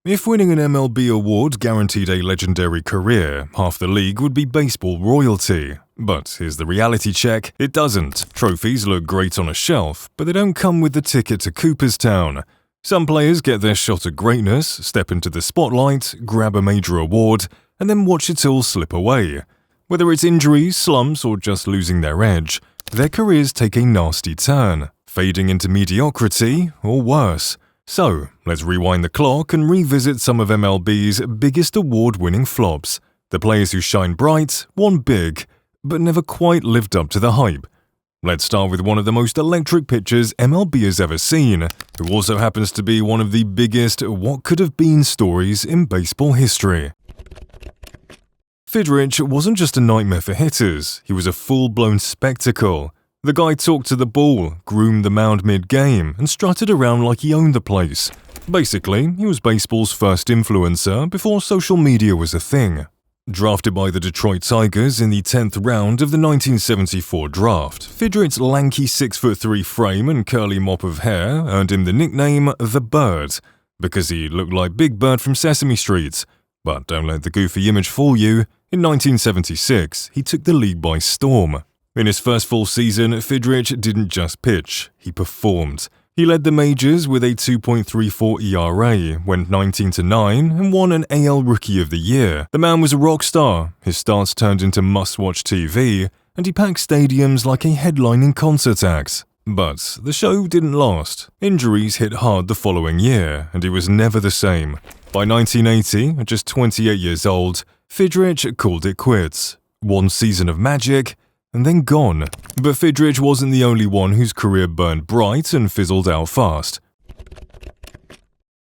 If winning an MLB award guaranteed a legendary career, half the league would be baseball royalty. But here's the reality check, it doesn't. Trophies look great on a shelf, but they don't come with the ticket to Cooperstown. Some players get their shot at greatness, step into the spotlight, grab a major award, and then watch it all slip away. Whether it's injuries, slumps, or just losing their edge, their careers take a nasty turn, fading into mediocrity or worse. So, let's rewind the clock and revisit some of MLB's biggest award-winning flops. The players who shine bright, won big, but never quite lived up to the hype. Let's start with one of the most electric pitchers MLB has ever seen, who also happens to be one of the biggest what-could-have-been stories in baseball history. Fidrych wasn't just a nightmare for hitters, he was a full-blown spectacle. The guy talked to the ball, groomed the mound mid-game, and strutted around like he owned the place. Basically, he was baseball's first influencer before social media was a thing. Drafted by the Detroit Tigers in the 10th round of the 1974 draft, Fidrych's lanky 6'3" frame and curly mop of hair earned him the nickname The Bird, because he looked like Big Bird from Sesame Street. But don't let the goofy image fool you. In 1976, he took the league by storm. In his first full season, Fidrych didn't just pitch, he performed. He led the majors with a 2.34 ERA, went 19-9, and won an AL Rookie of the Year. The man was a rock star, his starts turned into must-watch TV, and he packed stadiums like a headlining concert act. But the show didn't last. Injuries hit hard the following year, and he was never the same. By 1980, at just 28 years old, Fidrych called it quits. One season of magic, and then gone. But Fidrych wasn't the only one whose career burned bright and fizzled out fast.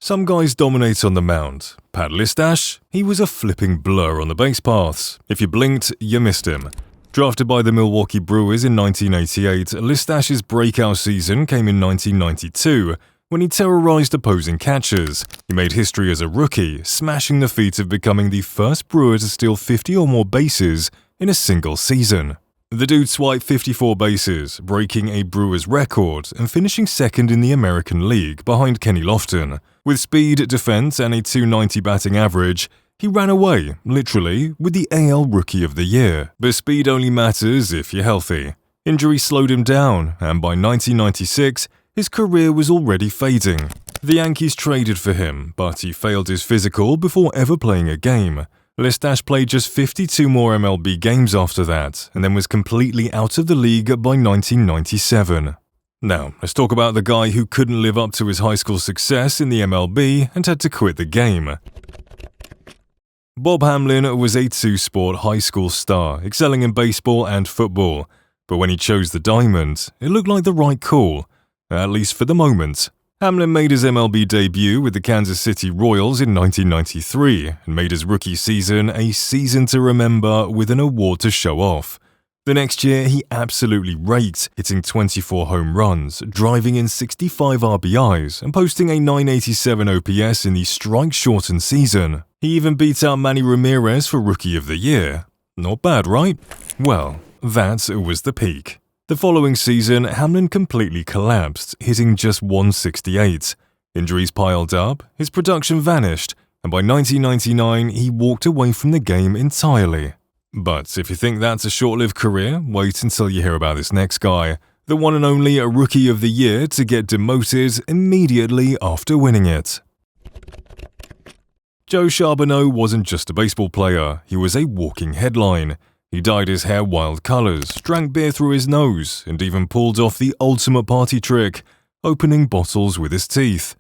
Some guys dominate on the mound. Pat Listach, he was a flipping blur on the base paths. If you blinked, you missed him. Drafted by the Milwaukee Brewers in 1988, Listach's breakout season came in 1992, when he terrorized opposing catchers. He made history as a rookie, smashing the feat of becoming the first Brewer to steal 50 or more bases in a single season. The dude swiped 54 bases, breaking a Brewers record and finishing second in the American League behind Kenny Lofton. With speed, defense, and a .290 batting average, he ran away, literally, with the AL Rookie of the Year. But speed only matters if you're healthy. Injuries slowed him down, and by 1996, his career was already fading. The Yankees traded for him, but he failed his physical before ever playing a game. Listach played just 52 more MLB games after that, and then was completely out of the league by 1997. Now, let's talk about the guy who couldn't live up to his high school success in the MLB and had to quit the game. Bob Hamelin was a two-sport high school star, excelling in baseball and football. But when he chose the diamond, it looked like the right call, at least for the moment. Hamelin made his MLB debut with the Kansas City Royals in 1993 and made his rookie season a season to remember with an award to show off. The next year, he absolutely raked, hitting 24 home runs, driving in 65 RBIs, and posting a .987 OPS in the strike-shortened season. He even beat out Manny Ramirez for Rookie of the Year. Not bad, right? Well, that was the peak. The following season, Hamelin completely collapsed, hitting just .168. Injuries piled up, his production vanished, and by 1999, he walked away from the game entirely. But if you think that's a short-lived career, wait until you hear about this next guy, the one and only Rookie of the Year to get demoted immediately after winning it. Joe Charboneau wasn't just a baseball player, he was a walking headline. He dyed his hair wild colors, drank beer through his nose, and even pulled off the ultimate party trick, opening bottles with his teeth.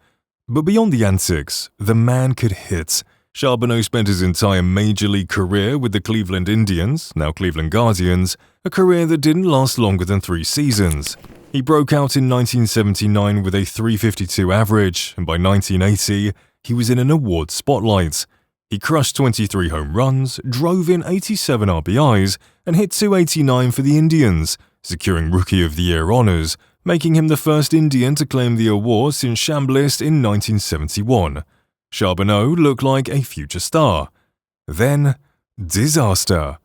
But beyond the antics, the man could hit. Charboneau spent his entire major league career with the Cleveland Indians, now Cleveland Guardians, a career that didn't last longer than 3 seasons. He broke out in 1979 with a .352 average, and by 1980, he was in an award spotlight. He crushed 23 home runs, drove in 87 RBIs, and hit .289 for the Indians, securing Rookie of the Year honors, making him the first Indian to claim the award since Chambliss in 1971. Charboneau looked like a future star. Then, disaster.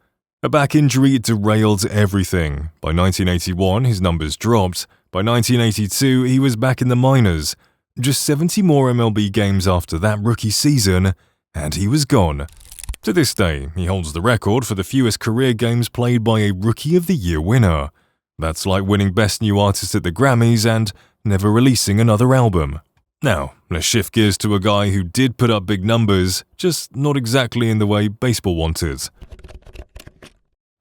A back injury derailed everything. By 1981, his numbers dropped. By 1982, he was back in the minors. Just 70 more MLB games after that rookie season, and he was gone. To this day, he holds the record for the fewest career games played by a Rookie of the Year winner. That's like winning Best New Artist at the Grammys and never releasing another album. Now, let's shift gears to a guy who did put up big numbers, just not exactly in the way baseball wanted.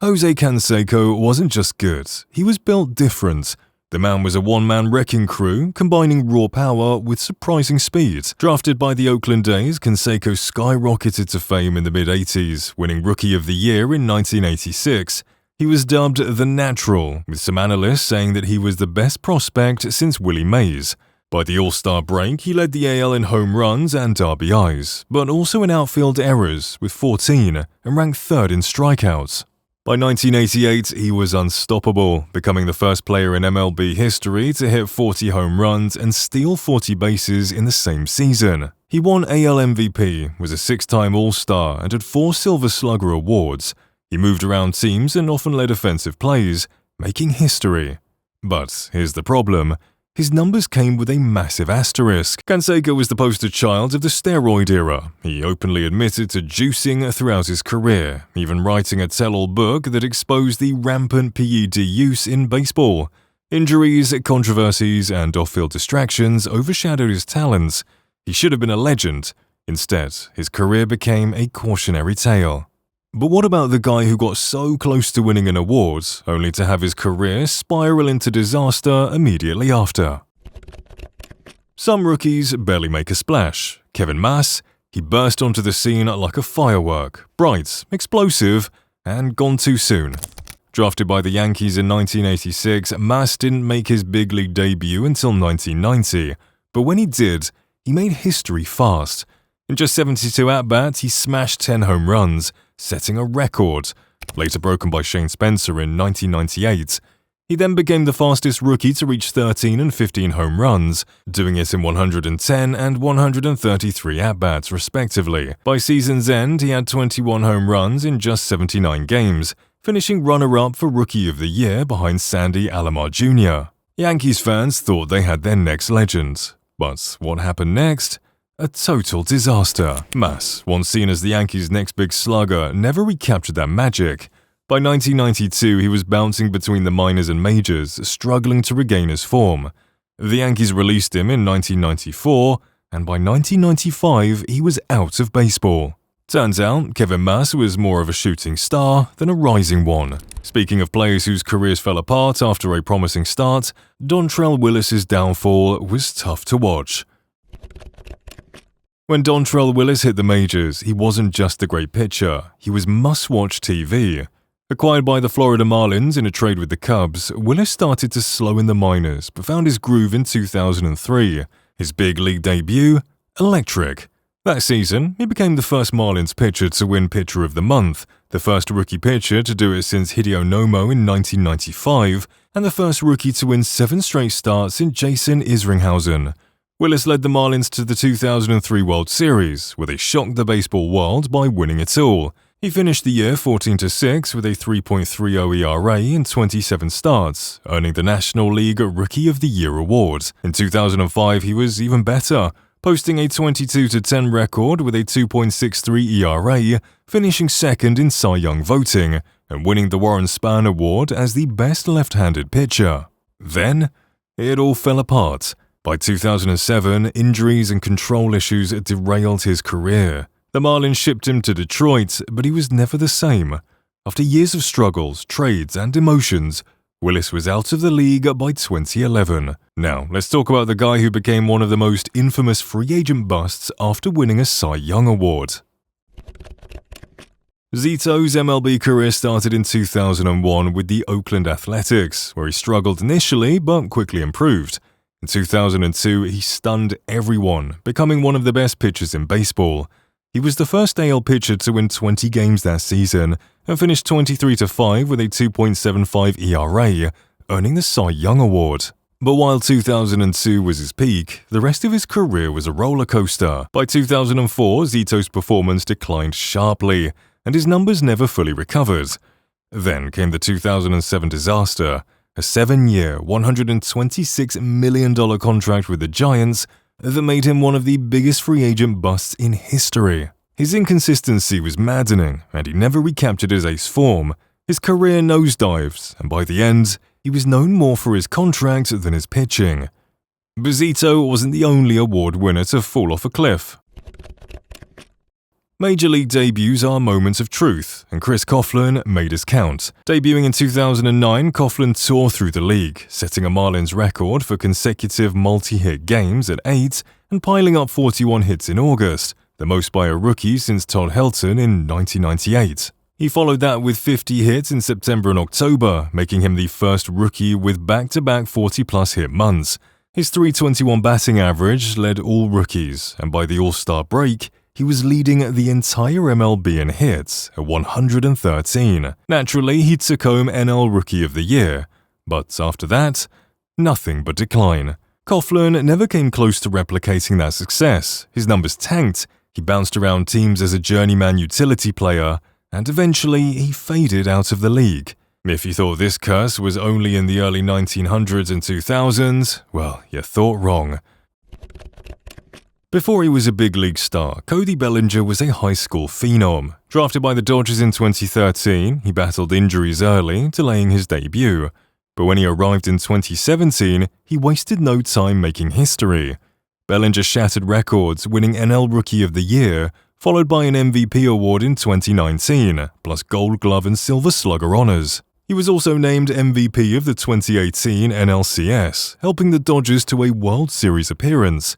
Jose Canseco wasn't just good, he was built different. The man was a one-man wrecking crew, combining raw power with surprising speed. Drafted by the Oakland A's, Canseco skyrocketed to fame in the mid-80s, winning Rookie of the Year in 1986. He was dubbed the Natural, with some analysts saying that he was the best prospect since Willie Mays. By the All-Star break, he led the AL in home runs and RBIs, but also in outfield errors, with 14, and ranked third in strikeouts. By 1988, he was unstoppable, becoming the first player in MLB history to hit 40 home runs and steal 40 bases in the same season. He won AL MVP, was a 6-time All-Star, and had 4 Silver Slugger awards. He moved around teams and often led offensive plays, making history. But here's the problem. His numbers came with a massive asterisk. Canseco was the poster child of the steroid era. He openly admitted to juicing throughout his career, even writing a tell-all book that exposed the rampant PED use in baseball. Injuries, controversies, and off-field distractions overshadowed his talents. He should have been a legend. Instead, his career became a cautionary tale. But what about the guy who got so close to winning an award, only to have his career spiral into disaster immediately after? Some rookies barely make a splash. Kevin Maas, he burst onto the scene like a firework, bright, explosive, and gone too soon. Drafted by the Yankees in 1986, Maas didn't make his big league debut until 1990, but when he did, he made history fast. In just 72 at-bats, he smashed 10 home runs, setting a record, later broken by Shane Spencer in 1998. He then became the fastest rookie to reach 13 and 15 home runs, doing it in 110 and 133 at-bats respectively. By season's end, he had 21 home runs in just 79 games, finishing runner-up for Rookie of the Year behind Sandy Alomar Jr. Yankees fans thought they had their next legend. But what happened next? A total disaster. Maas, once seen as the Yankees' next big slugger, never recaptured that magic. By 1992, he was bouncing between the minors and majors, struggling to regain his form. The Yankees released him in 1994, and by 1995, he was out of baseball. Turns out, Kevin Maas was more of a shooting star than a rising one. Speaking of players whose careers fell apart after a promising start, Dontrelle Willis' downfall was tough to watch. When Dontrelle Willis hit the majors, he wasn't just a great pitcher, he was must-watch TV. Acquired by the Florida Marlins in a trade with the Cubs, Willis started to slow in the minors but found his groove in 2003. His big league debut? Electric. That season, he became the first Marlins pitcher to win Pitcher of the Month, the first rookie pitcher to do it since Hideo Nomo in 1995, and the first rookie to win 7 straight starts in Jason Isringhausen. Willis led the Marlins to the 2003 World Series, where they shocked the baseball world by winning it all. He finished the year 14-6 with a 3.30 ERA in 27 starts, earning the National League Rookie of the Year award. In 2005, he was even better, posting a 22-10 record with a 2.63 ERA, finishing second in Cy Young voting, and winning the Warren Spahn Award as the best left-handed pitcher. Then, it all fell apart. By 2007, injuries and control issues derailed his career. The Marlins shipped him to Detroit, but he was never the same. After years of struggles, trades, and emotions, Willis was out of the league by 2011. Now, let's talk about the guy who became one of the most infamous free agent busts after winning a Cy Young Award. Zito's MLB career started in 2001 with the Oakland Athletics, where he struggled initially but quickly improved. In 2002, he stunned everyone, becoming one of the best pitchers in baseball. He was the first AL pitcher to win 20 games that season and finished 23-5 with a 2.75 ERA, earning the Cy Young Award. But while 2002 was his peak, the rest of his career was a roller coaster. By 2004, Zito's performance declined sharply, and his numbers never fully recovered. Then came the 2007 disaster, a 7-year, $126 million contract with the Giants, that made him one of the biggest free agent busts in history. His inconsistency was maddening, and he never recaptured his ace form. His career nosedived, and by the end, he was known more for his contract than his pitching. But Zito wasn't the only award winner to fall off a cliff. Major League debuts are moments of truth, and Chris Coghlan made his count. Debuting in 2009, Coghlan tore through the league, setting a Marlins record for consecutive multi-hit games at 8 and piling up 41 hits in August, the most by a rookie since Todd Helton in 1998. He followed that with 50 hits in September and October, making him the first rookie with back-to-back 40-plus hit months. His .321 batting average led all rookies, and by the All-Star break, he was leading the entire MLB in hits at 113. Naturally, he took home NL Rookie of the Year, but after that, nothing but decline. Coghlan never came close to replicating that success. His numbers tanked, he bounced around teams as a journeyman utility player, and eventually he faded out of the league. If you thought this curse was only in the early 1900s and 2000s, well, you thought wrong. Before he was a big league star, Cody Bellinger was a high school phenom. Drafted by the Dodgers in 2013, he battled injuries early, delaying his debut. But when he arrived in 2017, he wasted no time making history. Bellinger shattered records, winning NL Rookie of the Year, followed by an MVP award in 2019, plus Gold Glove and Silver Slugger honors. He was also named MVP of the 2018 NLCS, helping the Dodgers to a World Series appearance.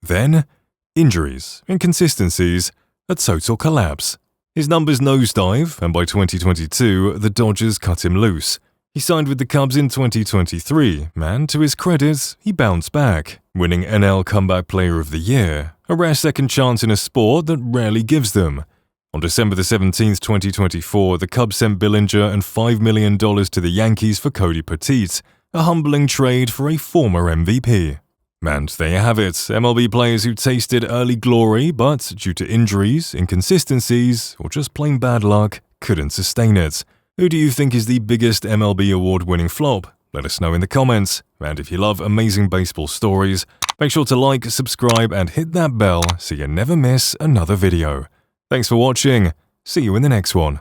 Then, injuries, inconsistencies, a total collapse. His numbers nosedive, and by 2022, the Dodgers cut him loose. He signed with the Cubs in 2023, and to his credit, he bounced back, winning NL Comeback Player of the Year, a rare second chance in a sport that rarely gives them. On December 17, 2024, the Cubs sent Bellinger and $5 million to the Yankees for Cody Petit, a humbling trade for a former MVP. And there you have it, MLB players who tasted early glory but, due to injuries, inconsistencies, or just plain bad luck, couldn't sustain it. Who do you think is the biggest MLB award-winning flop? Let us know in the comments. And if you love amazing baseball stories, make sure to like, subscribe, and hit that bell so you never miss another video. Thanks for watching. See you in the next one.